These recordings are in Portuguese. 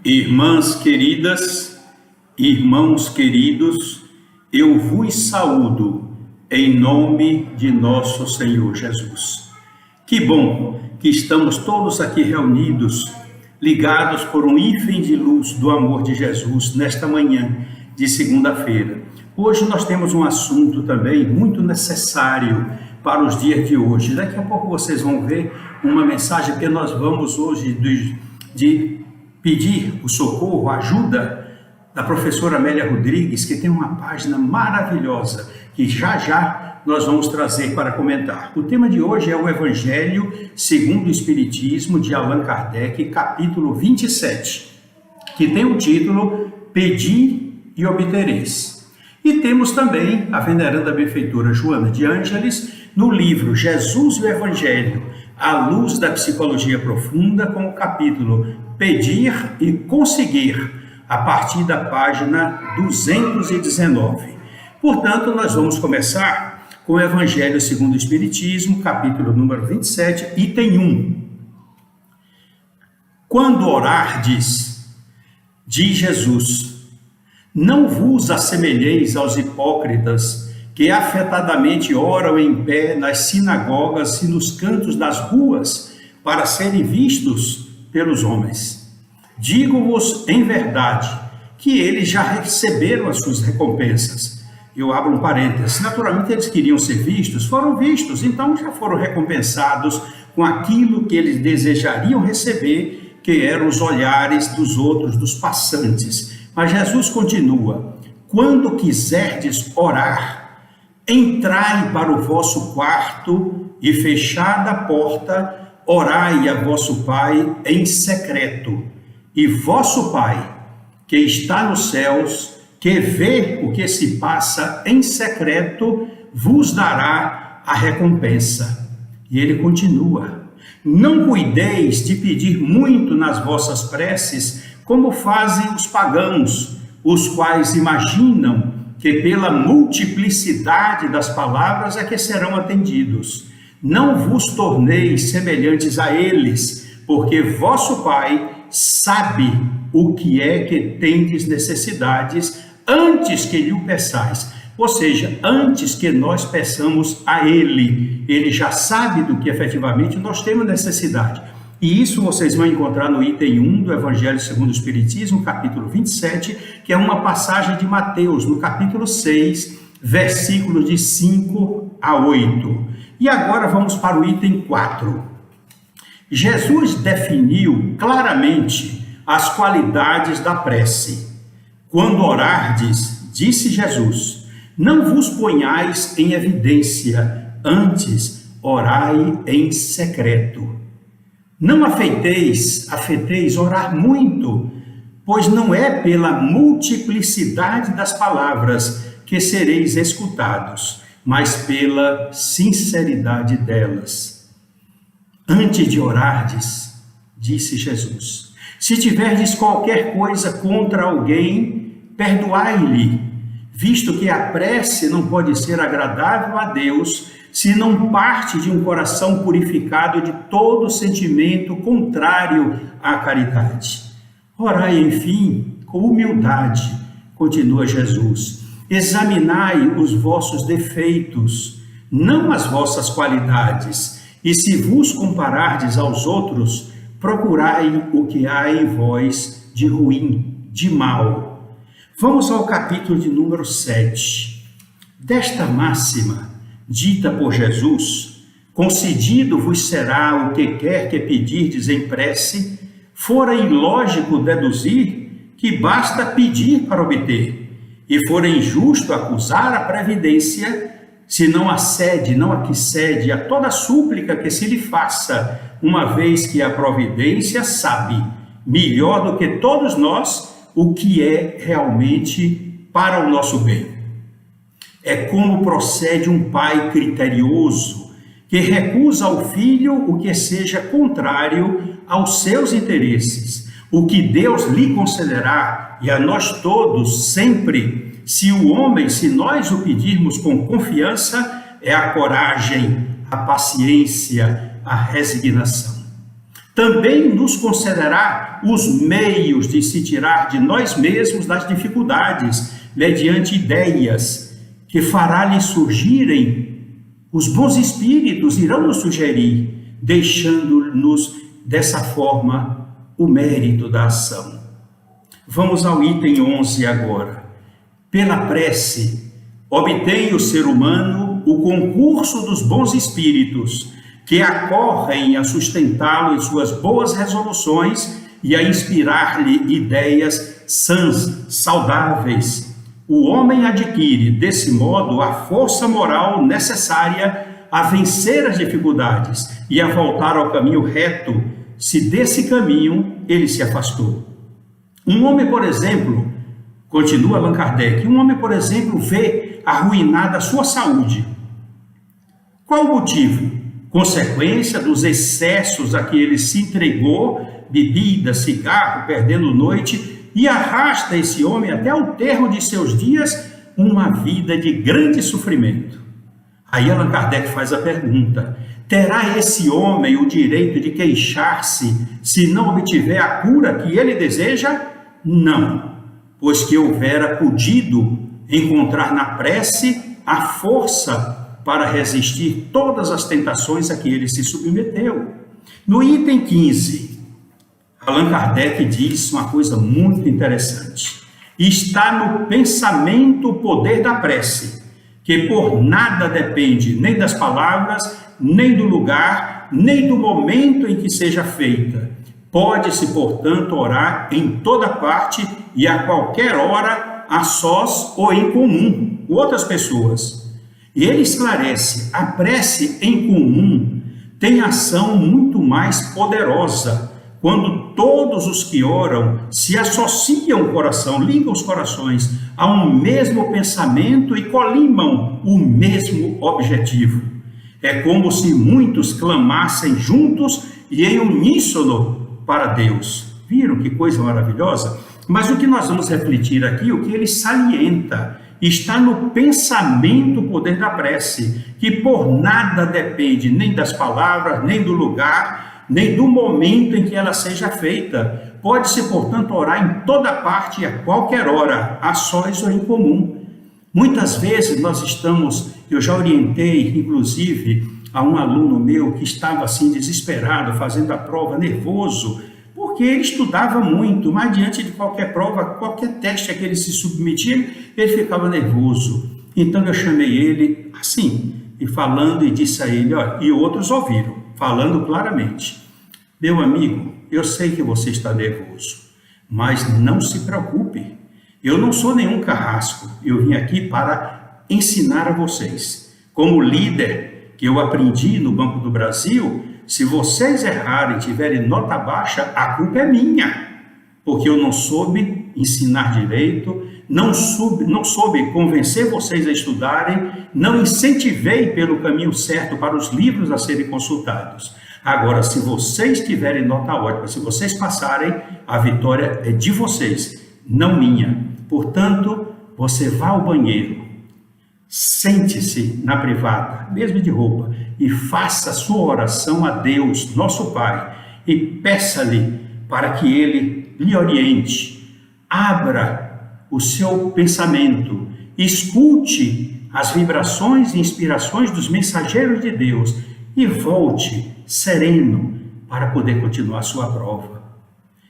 Irmãs queridas, irmãos queridos, eu vos saúdo em nome de nosso Senhor Jesus. Que bom que estamos todos aqui reunidos, ligados por um hífen de luz do amor de Jesus nesta manhã de segunda-feira. Hoje nós temos um assunto também muito necessário para os dias de hoje. Daqui a pouco vocês vão ver uma mensagem que nós vamos hoje de pedir o socorro, a ajuda da professora Amélia Rodrigues, que tem uma página maravilhosa que já nós vamos trazer para comentar. O tema de hoje é o Evangelho segundo o Espiritismo de Allan Kardec, capítulo 27, que tem o título Pedi e Obtereis. E temos também a veneranda benfeitora Joana de Ângeles no livro Jesus e o Evangelho, à luz da psicologia profunda, com o capítulo Pedir e Conseguir, a partir da página 219. Portanto, nós vamos começar com o Evangelho segundo o Espiritismo, capítulo número 27, item 1. Quando orardes, diz Jesus, não vos assemelheis aos hipócritas que afetadamente oram em pé nas sinagogas e nos cantos das ruas para serem vistos pelos homens. Digo-vos em verdade que eles já receberam as suas recompensas. Eu abro um parênteses. Naturalmente eles queriam ser vistos, foram vistos, então já foram recompensados com aquilo que eles desejariam receber, que eram os olhares dos outros, dos passantes. Mas Jesus continua, quando quiserdes orar, entrai para o vosso quarto e fechada a porta, orai a vosso Pai em secreto, e vosso Pai, que está nos céus, que vê o que se passa em secreto, vos dará a recompensa. E ele continua, não cuideis de pedir muito nas vossas preces, como fazem os pagãos, os quais imaginam que pela multiplicidade das palavras é que serão atendidos. Não vos torneis semelhantes a eles, porque vosso Pai sabe o que é que tendes necessidades antes que lhe o peçais. Ou seja, antes que nós peçamos a Ele, Ele já sabe do que efetivamente nós temos necessidade. E isso vocês vão encontrar no item 1 do Evangelho segundo o Espiritismo, capítulo 27, que é uma passagem de Mateus, no capítulo 6, versículos de 5 a 8. E agora vamos para o item 4. Jesus definiu claramente as qualidades da prece. Quando orardes, disse Jesus, não vos ponhais em evidência, antes orai em secreto. Não afeteis orar muito, pois não é pela multiplicidade das palavras que sereis escutados, mas pela sinceridade delas. Antes de orardes, disse Jesus, se tiverdes qualquer coisa contra alguém, perdoai-lhe, visto que a prece não pode ser agradável a Deus se não parte de um coração purificado de todo sentimento contrário à caridade. Orai, enfim, com humildade, continua Jesus. Examinai os vossos defeitos, não as vossas qualidades, e se vos comparardes aos outros, procurai o que há em vós de ruim, de mal. Vamos ao capítulo de número 7. Desta máxima, dita por Jesus, concedido vos será o que quer que pedirdes em prece, fora ilógico deduzir que basta pedir para obter, e fora injusto acusar a previdência, se não acede, não accede a toda súplica que se lhe faça, uma vez que a providência sabe, melhor do que todos nós, o que é realmente para o nosso bem. É como procede um pai criterioso, que recusa ao filho o que seja contrário aos seus interesses, o que Deus lhe concederá, e a nós todos, sempre, se nós o pedirmos com confiança, é a coragem, a paciência, a resignação. também nos concederá os meios de se tirar de nós mesmos das dificuldades, mediante ideias que fará-lhe surgirem os bons espíritos, irão nos sugerir, deixando-nos dessa forma o mérito da ação. Vamos ao item 11 agora. Pela prece, obtém o ser humano o concurso dos bons espíritos, que acorrem a sustentá-lo em suas boas resoluções e a inspirar-lhe ideias sãs, saudáveis. O homem adquire, desse modo, a força moral necessária a vencer as dificuldades e a voltar ao caminho reto, se desse caminho ele se afastou. Um homem, por exemplo, continua Allan Kardec, um homem, por exemplo, vê arruinada a sua saúde. Qual o motivo? Consequência dos excessos a que ele se entregou, bebida, cigarro, perdendo noite, e arrasta esse homem até o termo de seus dias, uma vida de grande sofrimento. Aí Allan Kardec faz a pergunta: terá esse homem o direito de queixar-se se não obtiver a cura que ele deseja? Não, pois que houvera podido encontrar na prece a força para resistir todas as tentações a que ele se submeteu. No item 15, Allan Kardec diz uma coisa muito interessante. Está no pensamento o poder da prece, que por nada depende nem das palavras, nem do lugar, nem do momento em que seja feita. Pode-se, portanto, orar em toda parte e a qualquer hora, a sós ou em comum, com outras pessoas. E ele esclarece: a prece em comum tem ação muito mais poderosa quando todos os que oram se associam o coração, ligam os corações a um mesmo pensamento e colimam o mesmo objetivo. É como se muitos clamassem juntos e em uníssono para Deus. Viram que coisa maravilhosa? Mas o que nós vamos refletir aqui, o que ele salienta, está no pensamento o poder da prece, que por nada depende nem das palavras, nem do lugar, nem do momento em que ela seja feita. Pode-se, portanto, orar em toda parte e a qualquer hora, a sós ou em comum. Muitas vezes nós estamos, eu já orientei, inclusive, a um aluno meu que estava assim desesperado, fazendo a prova, nervoso, porque ele estudava muito, mas diante de qualquer prova, qualquer teste a que ele se submetia, ele ficava nervoso. Então eu chamei ele assim, e falando, e disse a ele, olha, e outros ouviram, falando claramente: meu amigo, eu sei que você está nervoso, mas não se preocupe, eu não sou nenhum carrasco, eu vim aqui para ensinar a vocês. Como líder que eu aprendi no Banco do Brasil, se vocês errarem e tiverem nota baixa, a culpa é minha, porque eu não soube ensinar direito, não soube convencer vocês a estudarem, não incentivei pelo caminho certo para os livros a serem consultados. Agora, se vocês tiverem nota ótima, se vocês passarem, a vitória é de vocês, não minha. Portanto, você vá ao banheiro, sente-se na privada, mesmo de roupa, e faça a sua oração a Deus, nosso Pai, e peça-lhe para que Ele lhe oriente, abra o seu pensamento, escute as vibrações e inspirações dos mensageiros de Deus e volte sereno para poder continuar sua prova.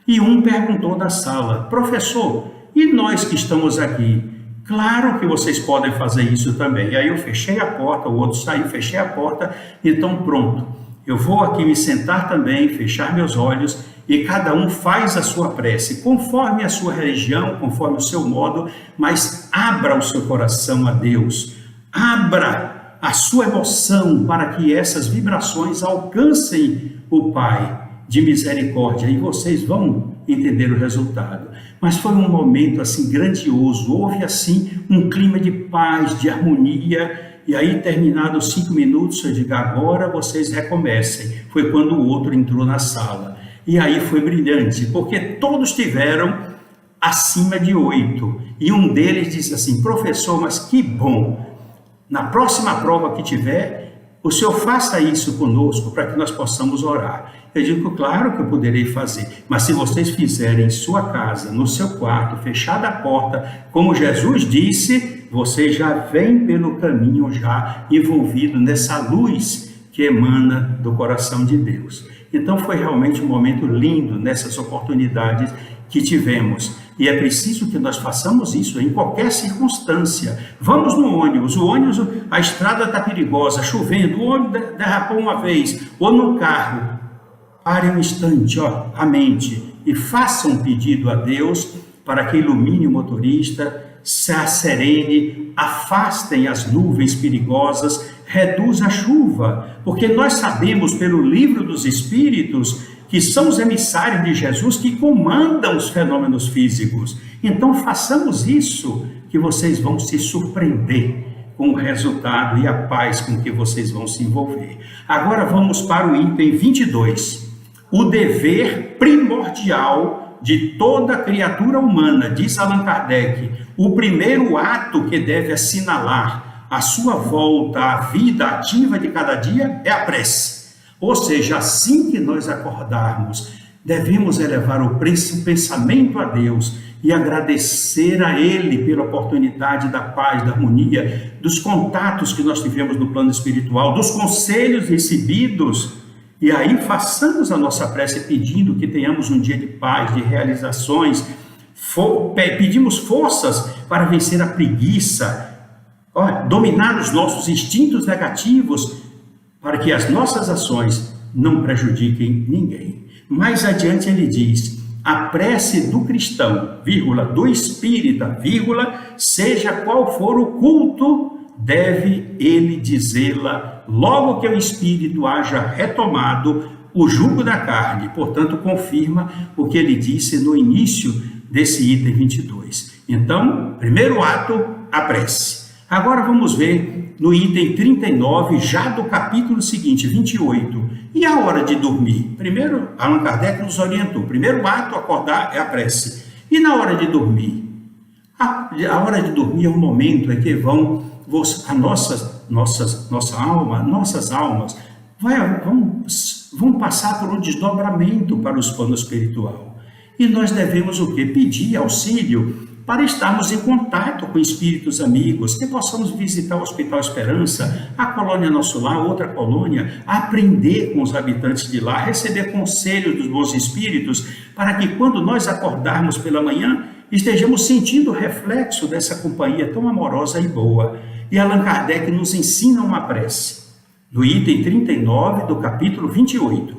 E um perguntou da sala: professor, e nós que estamos aqui? Claro que vocês podem fazer isso também. E aí eu fechei a porta, o outro saiu, fechei a porta, então pronto. Eu vou aqui me sentar também, fechar meus olhos e cada um faz a sua prece, conforme a sua religião, conforme o seu modo, mas abra o seu coração a Deus, abra a sua emoção para que essas vibrações alcancem o Pai de misericórdia e vocês vão entender o resultado. Mas foi um momento assim grandioso, houve assim um clima de paz, de harmonia, e aí terminados 5 minutos eu digo: agora vocês recomecem. Foi quando o outro entrou na sala, e aí foi brilhante, porque todos tiveram acima de 8, e um deles disse assim: professor, mas que bom, na próxima prova que tiver, o Senhor faça isso conosco para que nós possamos orar. Eu digo, claro que eu poderei fazer, mas se vocês fizerem em sua casa, no seu quarto, fechada a porta, como Jesus disse, você já vem pelo caminho já envolvido nessa luz que emana do coração de Deus. Então foi realmente um momento lindo nessas oportunidades que tivemos. E é preciso que nós façamos isso em qualquer circunstância. Vamos no ônibus, a estrada está perigosa, chovendo, o ônibus derrapou uma vez, ou no carro. Pare um instante, a mente, e faça um pedido a Deus para que ilumine o motorista, se serene, afastem as nuvens perigosas, reduza a chuva, porque nós sabemos pelo livro dos Espíritos que são os emissários de Jesus que comandam os fenômenos físicos. Então façamos isso, que vocês vão se surpreender com o resultado e a paz com que vocês vão se envolver. Agora vamos para o item 22. O dever primordial de toda criatura humana, diz Allan Kardec, o primeiro ato que deve assinalar a sua volta à vida ativa de cada dia é a prece. Ou seja, assim que nós acordarmos, devemos elevar o pensamento a Deus e agradecer a Ele pela oportunidade da paz, da harmonia, dos contatos que nós tivemos no plano espiritual, dos conselhos recebidos. E aí façamos a nossa prece pedindo que tenhamos um dia de paz, de realizações, pedimos forças para vencer a preguiça, dominar os nossos instintos negativos, para que as nossas ações não prejudiquem ninguém. Mais adiante ele diz, a prece do cristão, do espírita, seja qual for o culto, deve ele dizê-la logo que o espírito haja retomado o jugo da carne. Portanto, confirma o que ele disse no início desse item 22. Então, primeiro ato, a prece. Agora vamos ver no item 39, já do capítulo seguinte, 28. E a hora de dormir? Primeiro, Allan Kardec nos orientou. Primeiro ato, acordar, é a prece. E na hora de dormir? A hora de dormir é um momento em que nossas almas vão passar por um desdobramento para os planos espiritual. E nós devemos o quê? Pedir auxílio para estarmos em contato com espíritos amigos, que possamos visitar o Hospital Esperança, a colônia Nosso Lar, outra colônia, aprender com os habitantes de lá, receber conselhos dos bons espíritos, para que quando nós acordarmos pela manhã, estejamos sentindo o reflexo dessa companhia tão amorosa e boa. E Allan Kardec nos ensina uma prece, no item 39 do capítulo 28.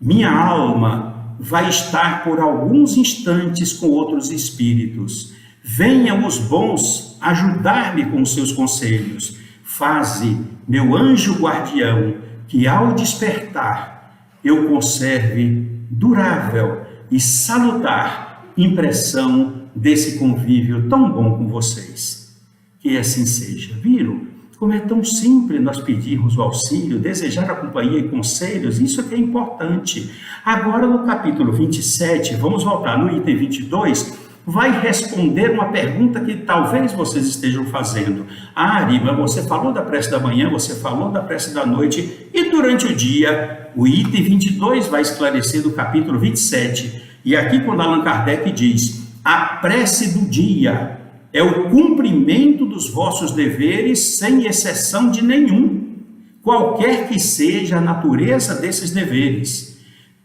Minha alma vai estar por alguns instantes com outros espíritos. Venham os bons ajudar-me com seus conselhos. Faze, meu anjo guardião, que ao despertar eu conserve durável e salutar impressão desse convívio tão bom com vocês. Que assim seja. Viram? Como é tão simples nós pedirmos o auxílio, desejar a companhia e conselhos, isso que é importante. Agora no capítulo 27, vamos voltar no item 22, vai responder uma pergunta que talvez vocês estejam fazendo. Ari, mas você falou da prece da manhã, você falou da prece da noite, e durante o dia, o item 22 vai esclarecer do capítulo 27. E aqui quando Allan Kardec diz, a prece do dia é o cumprimento dos vossos deveres sem exceção de nenhum, qualquer que seja a natureza desses deveres.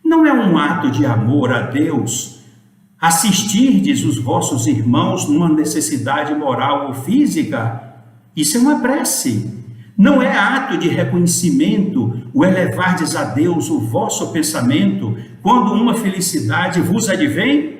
Não é um ato de amor a Deus assistirdes os vossos irmãos numa necessidade moral ou física? Isso é uma prece. Não é ato de reconhecimento o elevardes a Deus o vosso pensamento quando uma felicidade vos advém?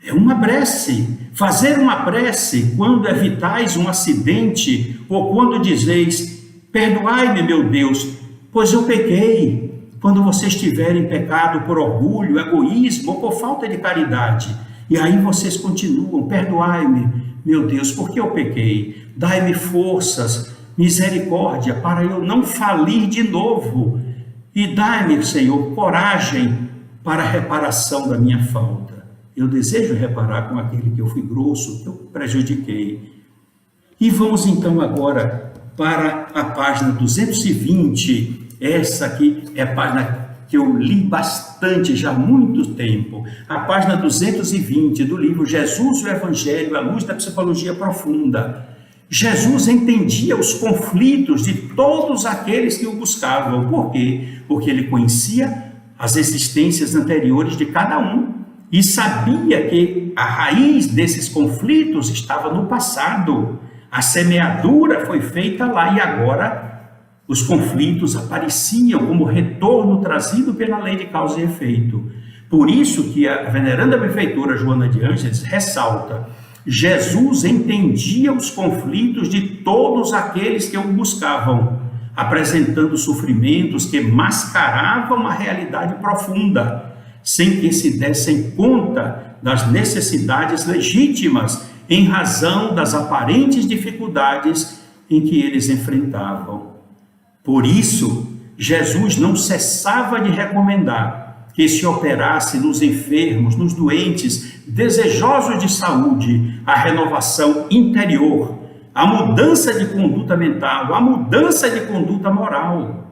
É uma prece. Fazer uma prece quando evitais um acidente ou quando dizeis, perdoai-me, meu Deus, pois eu pequei. Quando você estiver em pecado por orgulho, egoísmo ou por falta de caridade. E aí vocês continuam, perdoai-me, meu Deus, porque eu pequei. Dai-me forças, misericórdia, para eu não falir de novo. E dai-me, Senhor, coragem para a reparação da minha falta. Eu desejo reparar com aquele que eu fui grosso, que eu prejudiquei. E vamos então agora para a página 220. Essa aqui é a página que eu li bastante já há muito tempo. A página 220 do livro Jesus e o Evangelho à Luz da Psicologia Profunda. Jesus entendia os conflitos de todos aqueles que o buscavam. Por quê? Porque ele conhecia as existências anteriores de cada um e sabia que a raiz desses conflitos estava no passado. A semeadura foi feita lá e agora os conflitos apareciam como retorno trazido pela lei de causa e efeito. Por isso que a veneranda benfeitora Joana de Ângeles ressalta: Jesus entendia os conflitos de todos aqueles que o buscavam, apresentando sofrimentos que mascaravam a realidade profunda, sem que se dessem conta das necessidades legítimas em razão das aparentes dificuldades em que eles enfrentavam. Por isso, Jesus não cessava de recomendar que se operasse nos enfermos, nos doentes, desejosos de saúde, a renovação interior, a mudança de conduta mental, a mudança de conduta moral,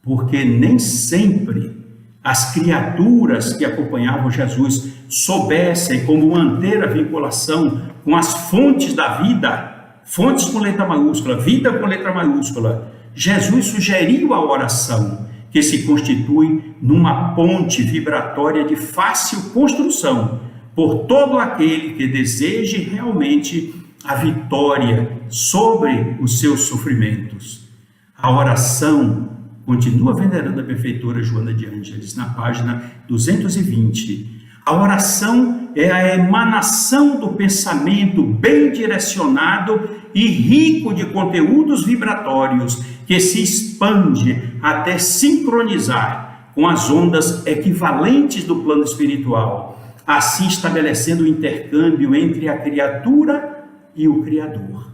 porque nem sempre as criaturas que acompanhavam Jesus soubessem como manter a vinculação com as fontes da vida, fontes com letra maiúscula, vida com letra maiúscula. Jesus sugeriu a oração, que se constitui numa ponte vibratória de fácil construção por todo aquele que deseje realmente a vitória sobre os seus sofrimentos. A oração, continua a veneranda benfeitora Joana de Ângeles, na página 220, a oração é a emanação do pensamento bem direcionado e rico de conteúdos vibratórios que se expande até sincronizar com as ondas equivalentes do plano espiritual, assim estabelecendo o intercâmbio entre a criatura e o Criador.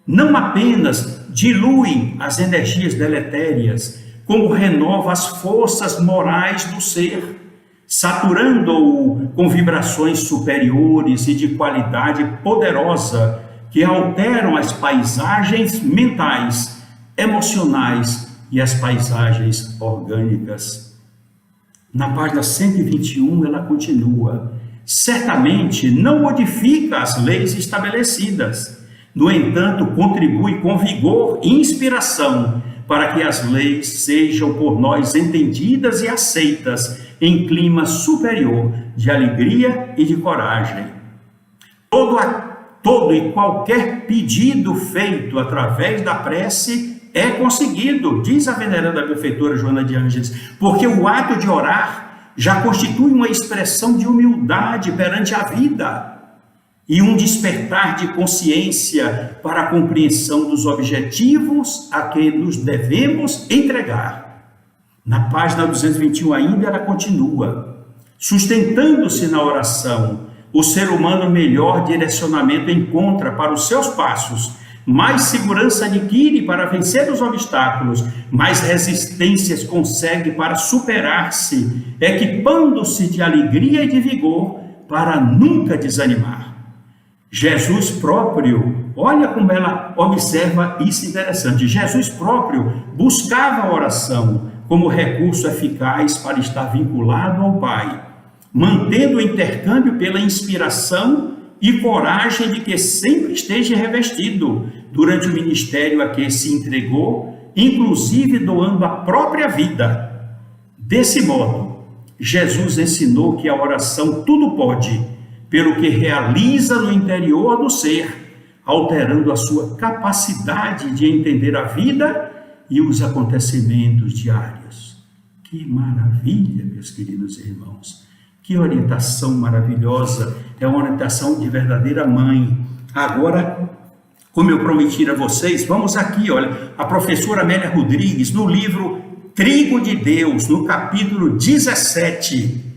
Não apenas dilui as energias deletérias, como renova as forças morais do ser, saturando-o com vibrações superiores e de qualidade poderosa que alteram as paisagens mentais, emocionais e as paisagens orgânicas. Na página 121 ela continua: certamente não modifica as leis estabelecidas, no entanto contribui com vigor e inspiração para que as leis sejam por nós entendidas e aceitas em clima superior de alegria e de coragem. Todo e qualquer pedido feito através da prece é conseguido, diz a veneranda benfeitora Joana de Ângeles, porque o ato de orar já constitui uma expressão de humildade perante a vida e um despertar de consciência para a compreensão dos objetivos a que nos devemos entregar. Na página 221 ainda ela continua: sustentando-se na oração, o ser humano melhor direcionamento encontra para os seus passos, mais segurança adquire para vencer os obstáculos, mais resistências consegue para superar-se, equipando-se de alegria e de vigor para nunca desanimar. Jesus próprio, olha como ela observa isso interessante, Jesus próprio buscava a oração como recurso eficaz para estar vinculado ao Pai, mantendo o intercâmbio pela inspiração e coragem de que sempre esteja revestido durante o ministério a que se entregou, inclusive doando a própria vida. Desse modo, Jesus ensinou que a oração tudo pode, pelo que realiza no interior do ser, alterando a sua capacidade de entender a vida e os acontecimentos diários. Que maravilha, meus queridos irmãos! Que orientação maravilhosa! É uma orientação de verdadeira mãe. Agora, como eu prometi a vocês, vamos aqui, olha, a professora Amélia Rodrigues, no livro Trigo de Deus, no capítulo 17,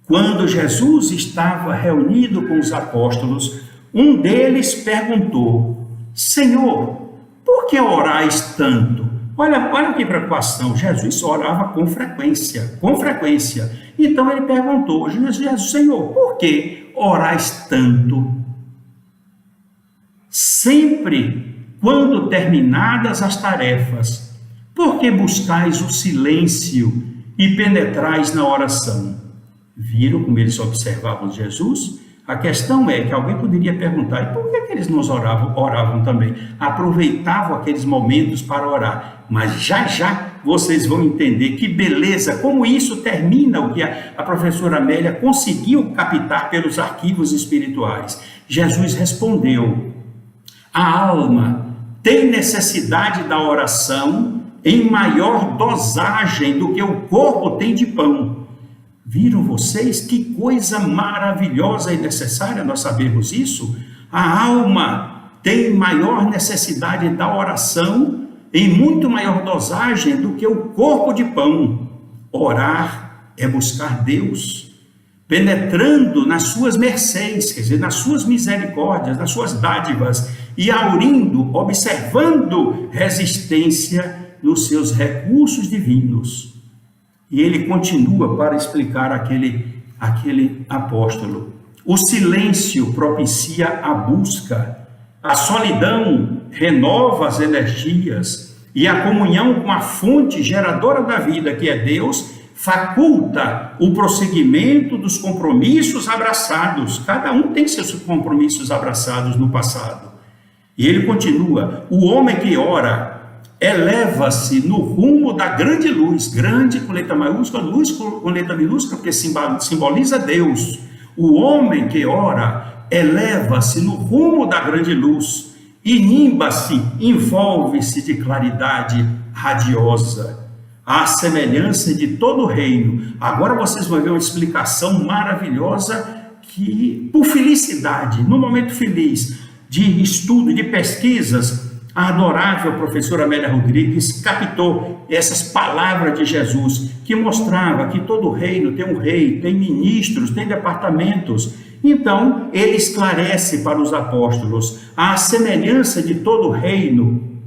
quando Jesus estava reunido com os apóstolos, um deles perguntou: Senhor, por que orais tanto? Olha que preocupação, Jesus orava com frequência. Então ele perguntou: Jesus, Senhor, por que orais tanto? Sempre quando terminadas as tarefas, por que buscais o silêncio e penetrais na oração? Viram como eles observavam Jesus? A questão é que alguém poderia perguntar, e por que eles não oravam também? Aproveitavam aqueles momentos para orar. Mas já já vocês vão entender que beleza, como isso termina o que a professora Amélia conseguiu captar pelos arquivos espirituais. Jesus respondeu: a alma tem necessidade da oração em maior dosagem do que o corpo tem de pão. Viram vocês que coisa maravilhosa e necessária nós sabermos isso? A alma tem maior necessidade da oração em muito maior dosagem do que o corpo de pão. Orar é buscar Deus, penetrando nas suas mercês, quer dizer, nas suas misericórdias, nas suas dádivas, e aurindo, observando resistência nos seus recursos divinos. E ele continua para explicar aquele apóstolo. O silêncio propicia a busca, a solidão renova as energias e a comunhão com a fonte geradora da vida, que é Deus, faculta o prosseguimento dos compromissos abraçados. Cada um tem seus compromissos abraçados no passado. E ele continua: o homem que ora eleva-se no rumo da grande luz, grande com letra maiúscula, luz com letra minúscula, porque simboliza Deus. O homem que ora eleva-se no rumo da grande luz, inimba-se, envolve-se de claridade radiosa, à semelhança de todo o reino. Agora vocês vão ver uma explicação maravilhosa que, por felicidade, no momento feliz de estudo, de pesquisas, a adorável professora Amélia Rodrigues captou essas palavras de Jesus, que mostrava que todo reino tem um rei, tem ministros, tem departamentos. Então, ele esclarece para os apóstolos: à semelhança de todo reino,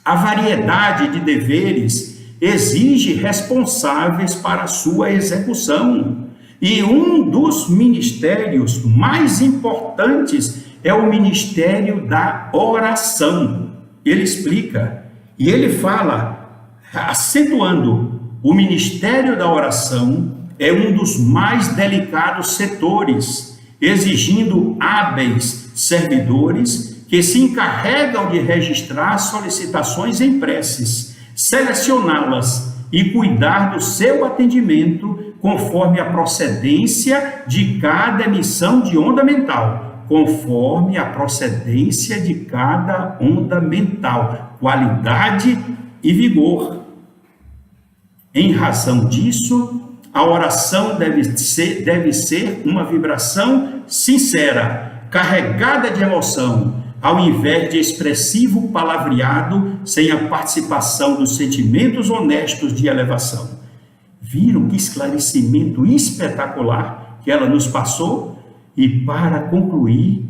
a variedade de deveres exige responsáveis para a sua execução. E um dos ministérios mais importantes é o ministério da oração. Ele explica, e ele fala, acentuando: o ministério da oração é um dos mais delicados setores, exigindo hábeis servidores que se encarregam de registrar solicitações em preces, selecioná-las e cuidar do seu atendimento conforme a procedência de cada emissão de onda mental. Conforme a procedência de cada onda mental, qualidade e vigor. Em razão disso, a oração deve ser uma vibração sincera, carregada de emoção, ao invés de expressivo palavreado sem a participação dos sentimentos honestos de elevação. Viram que esclarecimento espetacular que ela nos passou? E para concluir,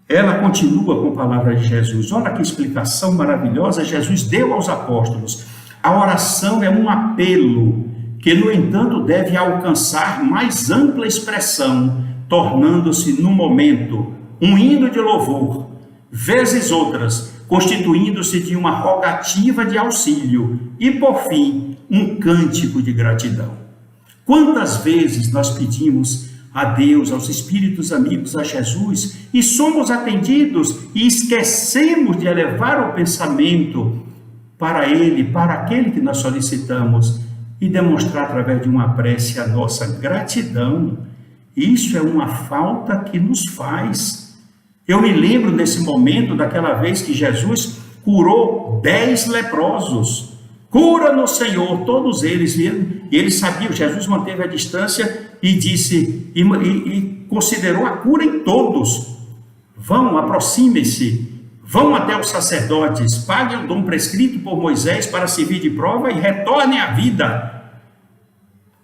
ela continua com a palavra de Jesus. Olha que explicação maravilhosa Jesus deu aos apóstolos. A oração é um apelo que, no entanto, deve alcançar mais ampla expressão, tornando-se, no momento, um hino de louvor, vezes outras, constituindo-se de uma rogativa de auxílio e, por fim, um cântico de gratidão. Quantas vezes nós pedimos a Deus, aos espíritos amigos, a Jesus, e somos atendidos e esquecemos de elevar o pensamento para Ele, para aquele que nós solicitamos, e demonstrar através de uma prece a nossa gratidão. Isso é uma falta que nos faz. Eu me lembro nesse momento daquela vez que Jesus curou 10 leprosos. Cura-nos, Senhor, todos eles. E eles sabiam, Jesus manteve a distância e disse, e considerou a cura em todos. Vão, aproximem-se, vão até os sacerdotes, paguem o dom prescrito por Moisés para servir de prova e retornem à vida.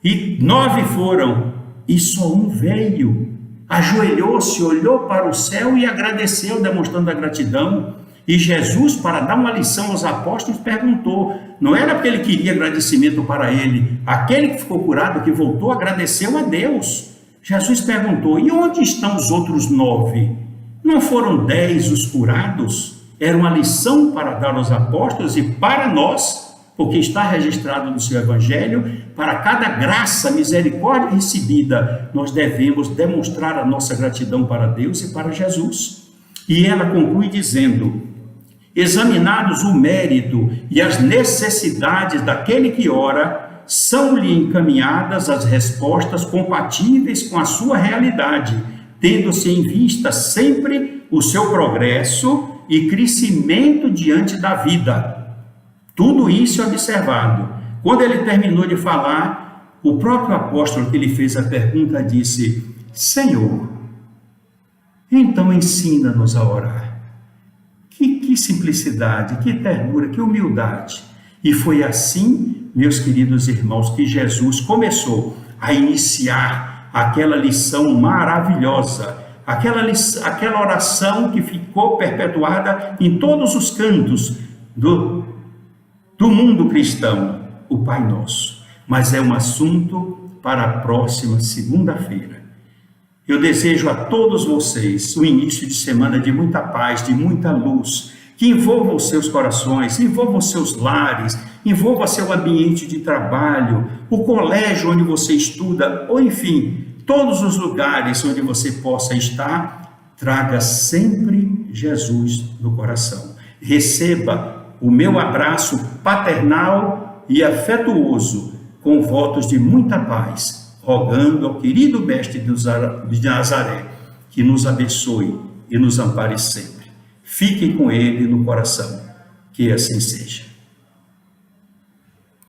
E 9 foram, e só um veio. Ajoelhou-se, olhou para o céu e agradeceu, demonstrando a gratidão. E Jesus, para dar uma lição aos apóstolos, perguntou. Não era porque ele queria agradecimento para ele. Aquele que ficou curado, que voltou, agradeceu a Deus. Jesus perguntou: e onde estão os outros 9? Não foram 10 os curados? Era uma lição para dar aos apóstolos e para nós, porque está registrado no seu Evangelho, para cada graça, misericórdia recebida, nós devemos demonstrar a nossa gratidão para Deus e para Jesus. E ela conclui dizendo: examinados o mérito e as necessidades daquele que ora, são-lhe encaminhadas as respostas compatíveis com a sua realidade, tendo-se em vista sempre o seu progresso e crescimento diante da vida. Tudo isso é observado. Quando ele terminou de falar, o próprio apóstolo que lhe fez a pergunta disse: Senhor, então ensina-nos a orar. Que simplicidade, que ternura, que humildade. E foi assim, meus queridos irmãos, que Jesus começou a iniciar aquela lição maravilhosa, aquela oração que ficou perpetuada em todos os cantos do mundo cristão, o Pai Nosso. Mas é um assunto para a próxima segunda-feira. Eu desejo a todos vocês um início de semana de muita paz, de muita luz, que envolva os seus corações, envolva os seus lares, envolva seu ambiente de trabalho, o colégio onde você estuda, ou enfim, todos os lugares onde você possa estar. Traga sempre Jesus no coração. Receba o meu abraço paternal e afetuoso, com votos de muita paz, rogando ao querido Mestre de Nazaré que nos abençoe e nos ampare sempre. Fiquem com ele no coração, que assim seja.